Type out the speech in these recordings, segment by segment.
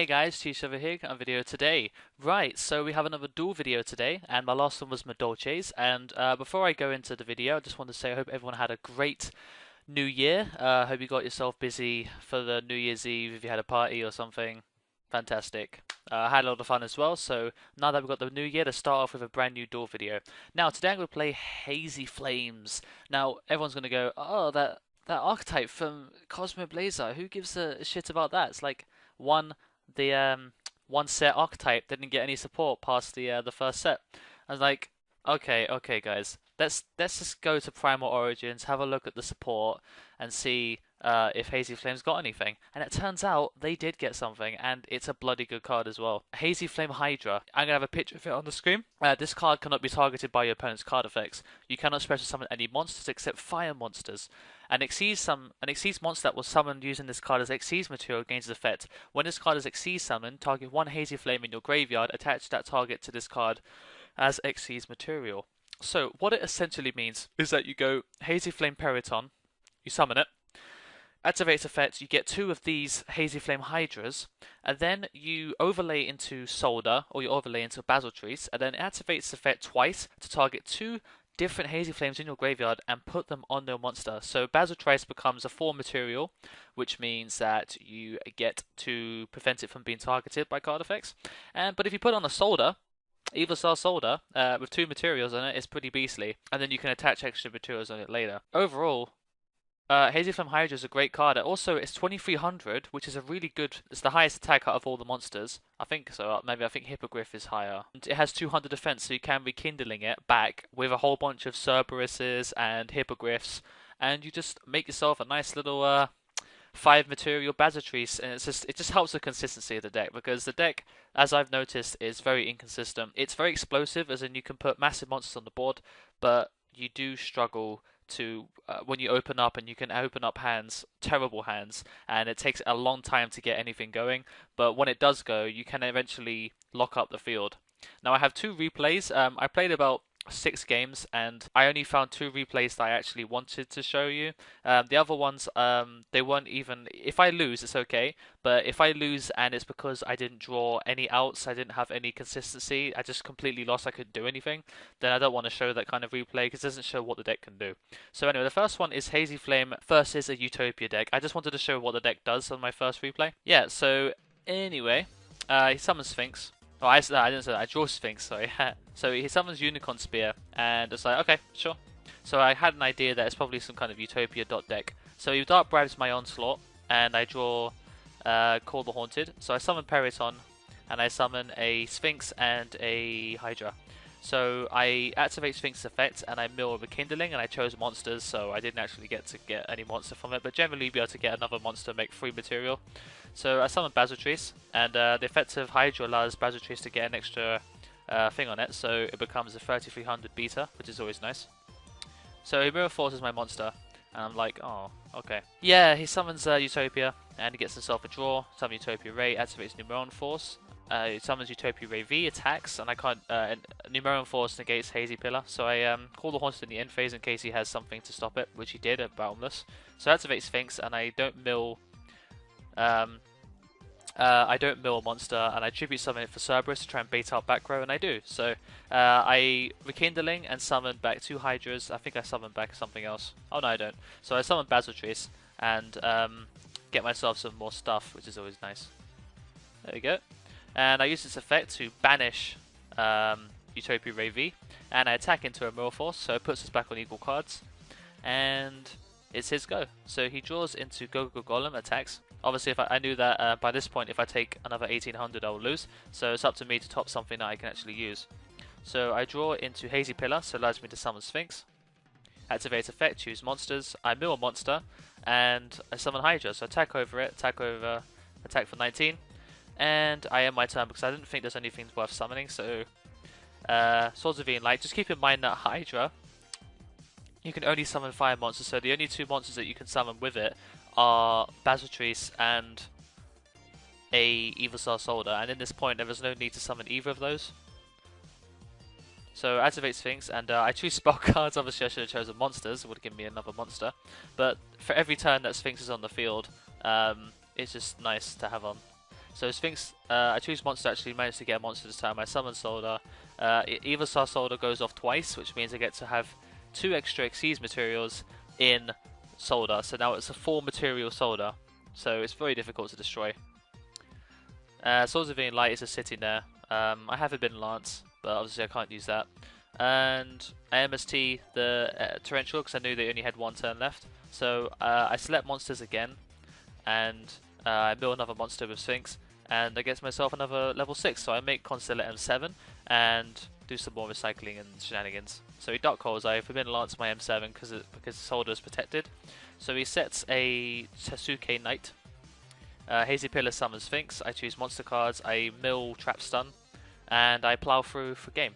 Hey guys, T-Shiver here, got a video today. Right, so we have another duel video today, and my last one was Madolche's. And before I go into the video, I just want to say I hope everyone had a great New Year. Hope you got yourself busy for the New Year's Eve if you had a party or something. Fantastic. I had a lot of fun as well, so now that we've got the new year, to start off with a brand new duel video. Now, today I'm going to play Hazy Flames. Now, everyone's going to go, oh, that archetype from Cosmo Blazer, who gives a shit about that? It's like one the one set archetype didn't get any support past the first set. I was like, okay, guys, let's just go to Primal Origins, have a look at the support, and see if Hazy Flames got anything. And it turns out they did get something, and it's a bloody good card as well. Hazy Flame Hydra. I'm gonna have a picture of it on the screen. This card cannot be targeted by your opponent's card effects. You cannot special summon any monsters except fire monsters. An Xyz monster that was summoned using this card as Xyz material gains its effect. When this card is Xyz summoned, target one Hazy Flame in your graveyard, attach that target to this card as Xyz material. So what it essentially means is that you go Hazy Flame Periton, you summon it, activates effect, you get two of these Hazy Flame Hydras, and then you overlay into Solder, or you overlay into Basiltrice, and then it activates effect twice to target two different Hazy Flames in your graveyard and put them on your monster. So Basiltrice becomes a 4 material, which means that you get to prevent it from being targeted by card effects. But if you put on a Solder, Evilstar Solder, with 2 materials on it, is pretty beastly, and then you can attach extra materials on it later. Overall, Hazy Flame Hydra is a great card. Also, it's 2300, which is a really good. It's the highest attack out of all the monsters. I think so. Maybe I think Hippogriff is higher. And it has 200 defense, so you can rekindling it back with a whole bunch of Cerberuses and Hippogriffs, and you just make yourself a nice little 5 material Basiltrice, and it just helps the consistency of the deck, because the deck, as I've noticed, is very inconsistent. It's very explosive, as in you can put massive monsters on the board, but you do struggle to when you open up, and you can open up hands, terrible hands, and it takes a long time to get anything going, but when it does go, you can eventually lock up the field. Now I have 2 replays. I played about 6 games, and I only found 2 replays that I actually wanted to show you. The other ones, they weren't even. If I lose, it's okay, but if I lose and it's because I didn't draw any outs, I didn't have any consistency, I just completely lost, I couldn't do anything, then I don't want to show that kind of replay, because it doesn't show what the deck can do. So anyway, the first one is Hazy Flame versus a Utopia deck. I just wanted to show what the deck does on my first replay. Yeah, so anyway, he summons Sphinx. Oh, I didn't say that. I draw Sphinx, sorry. So he summons Unicorn Spear, and it's like, okay, sure. So I had an idea that it's probably some kind of Utopia dot deck. So he Dark Bribes my Onslaught, and I draw Call the Haunted. So I summon Periton, and I summon a Sphinx and a Hydra. So I activate Sphinx's effect, and I mill a Rekindling, and I chose monsters, so I didn't actually get to get any monster from it, but generally you'll be able to get another monster, make 3 material. So I summon Basiltrice, and the effect of Hydra allows Basiltrice to get an extra thing on it, so it becomes a 3300 beta, which is always nice. So he Mirror Forces my monster, and I'm like, oh, okay. Yeah, he summons Utopia, and he gets himself a draw, summon Utopia Ray, activates Numeron Force. It summons Utopia Ray V, attacks, and I can't. Numeron Force negates Hazy Pillar, so I call the Haunted in the end phase in case he has something to stop it, which he did at Boundless. So I activate Sphinx, and I don't mill. I don't mill a monster, and I tribute summon it for Cerberus to try and bait out back row, and I do. So I Rekindling and summon back 2 Hydras. I think I summoned back something else. Oh no, I don't. So I summon Basiltrice and get myself some more stuff, which is always nice. There we go. And I use this effect to banish Utopia Ray V, and I attack into a Mirror Force, so it puts us back on equal cards, and it's his go. So he draws into Gogo Golem, attacks. Obviously, if I knew that by this point, if I take another 1800, I will lose, so it's up to me to top something that I can actually use. So I draw into Hazy Pillar, so it allows me to summon Sphinx. Activate effect, choose monsters, I mill a monster, and I summon Hydra, so attack over it, attack for 19. And I end my turn because I didn't think there's anything worth summoning, so Swords of Ian Light. Just keep in mind that Hydra, you can only summon fire monsters, so the only 2 monsters that you can summon with it are Basiltrice and a Evilstar Solder, and in this point there is no need to summon either of those. So activate Sphinx, and I choose spell cards. Obviously I should have chosen monsters, it would have given me another monster, but for every turn that Sphinx is on the field, it's just nice to have on. So Sphinx, I choose monster, actually managed to get a monster this time. I summon Solder. Either Star Solder goes off twice, which means I get to have 2 extra Xyz materials in Solder. So now it's a 4 material Solder. So it's very difficult to destroy. Swords of Being Light is just sitting there. I have a Forbidden Lance, but obviously I can't use that. And I MST the Torrential because I knew they only had 1 turn left. So I select monsters again, and I mill another monster with Sphinx, and I get myself another level 6. So I make Constellate M7 and do some more recycling and shenanigans. So he Dark Holes, I Forbidden Lance my M7 because Solder is protected. So he sets a Tesuke Knight. Hazy Pillar summons Sphinx. I choose monster cards. I mill Trap Stun, and I plow through for game.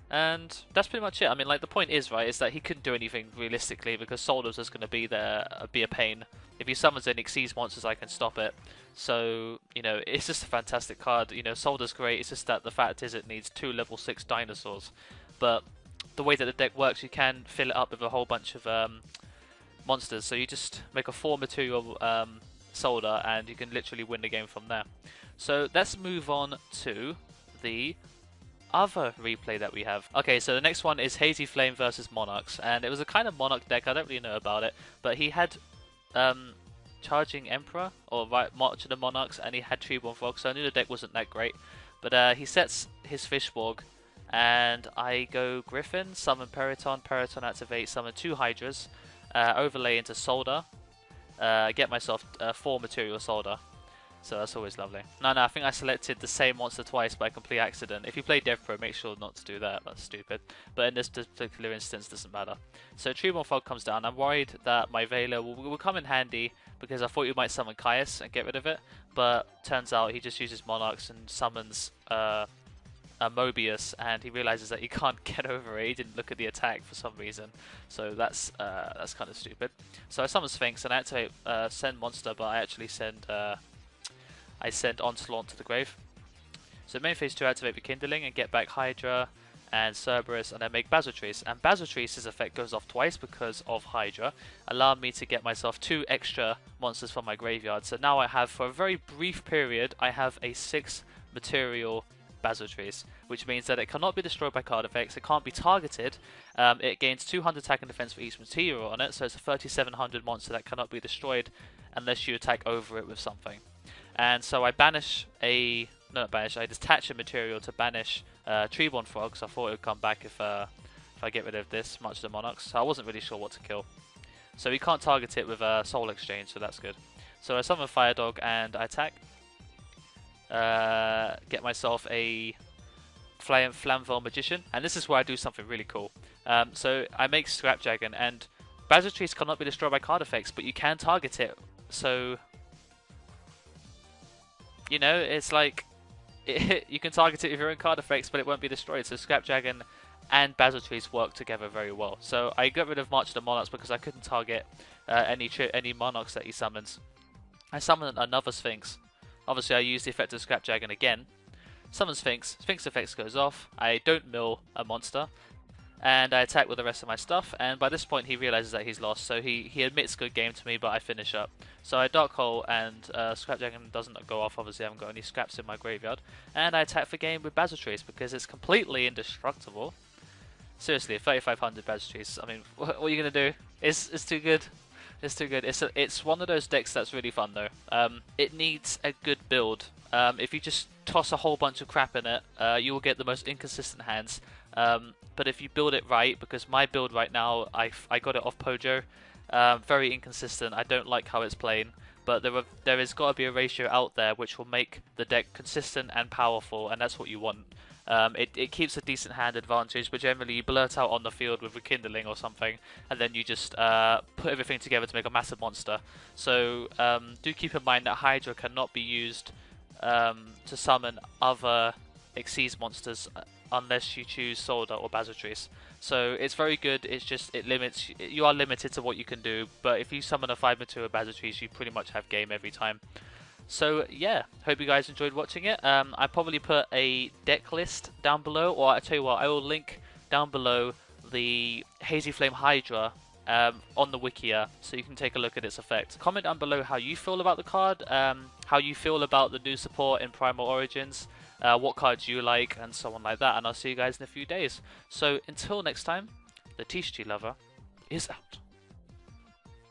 And that's pretty much it. I mean, like, the point is, right, is that he couldn't do anything realistically because Solder's just going to be there, be a pain. If he summons any Xyz monsters, I can stop it. So, you know, it's just a fantastic card. You know, Solder's great. It's just that the fact is it needs 2 level 6 dinosaurs. But the way that the deck works, you can fill it up with a whole bunch of monsters. So you just make a 4 material Solder, and you can literally win the game from there. So let's move on to the other replay that we have. Okay, so the next one is Hazy Flame versus Monarchs, and it was a kind of Monarch deck. I don't really know about it, but he had Charging Emperor, or March of the Monarchs, and he had Treeborn Frog, so I knew the deck wasn't that great. But he sets his Fishborg, and I go Griffin, summon Periton, Periton activate, summon 2 Hydras, overlay into Solder, get myself 4 material Solder. So that's always lovely. No, I think I selected the same monster twice by complete accident. If you play DevPro, make sure not to do that. That's stupid. But in this particular instance, it doesn't matter. So Treeborn Fog comes down. I'm worried that my Veiler will come in handy because I thought you might summon Caius and get rid of it. But turns out he just uses Monarchs and summons a Mobius, and he realizes that he can't get over it. He didn't look at the attack for some reason. So that's kind of stupid. So I summon Sphinx and I activate send monster, but I actually send Onslaught to the grave. So main phase 2 activate Rekindling and get back Hydra and Cerberus, and then make Basiltrice. And Basiltrice's effect goes off twice because of Hydra, allowing me to get myself 2 extra monsters from my graveyard. So now I have, for a very brief period, I have a 6 material Basiltrice, which means that it cannot be destroyed by card effects, it can't be targeted, it gains 200 attack and defense for each material on it, so it's a 3700 monster that cannot be destroyed unless you attack over it with something. And so I banish I detach a material to banish Treeborn Frog, so I thought it would come back if I get rid of this, March of the Monarchs. So I wasn't really sure what to kill. So he can't target it with a Soul Exchange, so that's good. So I summon Fire Dog and I attack. Get myself a Flamvell Magician, and this is where I do something really cool. So I make Scrapjagon, and Basiltrice cannot be destroyed by card effects, but you can target it. So, you know, it's like you can target it with your own card effects, but it won't be destroyed. So Scrapjagon and Basiltrice work together very well. So I got rid of March of the Monarchs because I couldn't target any Monarchs that he summons. I summon another Sphinx. Obviously, I use the effect of Scrapjagon again. Summon Sphinx. Sphinx effects goes off. I don't mill a monster. And I attack with the rest of my stuff. And by this point, he realizes that he's lost. So he admits good game to me, but I finish up. So I Dark Hole, and Scrapjagon doesn't go off. Obviously, I haven't got any scraps in my graveyard. And I attack for game with Basiltrice because it's completely indestructible. Seriously, 3500 Basiltrice. I mean, what are you going to do? It's too good. It's too good. It's one of those decks that's really fun though. It needs a good build. If you just toss a whole bunch of crap in it, you will get the most inconsistent hands. But if you build it right, because my build right now, I got it off Pojo, very inconsistent. I don't like how it's playing. But there has got to be a ratio out there which will make the deck consistent and powerful, and that's what you want. It keeps a decent hand advantage, but generally you blurt out on the field with Rekindling or something, and then you just put everything together to make a massive monster. So do keep in mind that Hydra cannot be used to summon other Xyz monsters unless you choose Solder or Basiltrice. So it's very good, it's just you are limited to what you can do, but if you summon a 5 material Basiltrice, you pretty much have game every time. So yeah, hope you guys enjoyed watching it. I probably put a deck list down below, or I tell you what, I will link down below the Hazy Flame Hydra on the Wikia, so you can take a look at its effect. Comment down below how you feel about the card, how you feel about the new support in Primal Origins, what cards you like, and so on like that. And I'll see you guys in a few days. So until next time, the TCG Lover is out.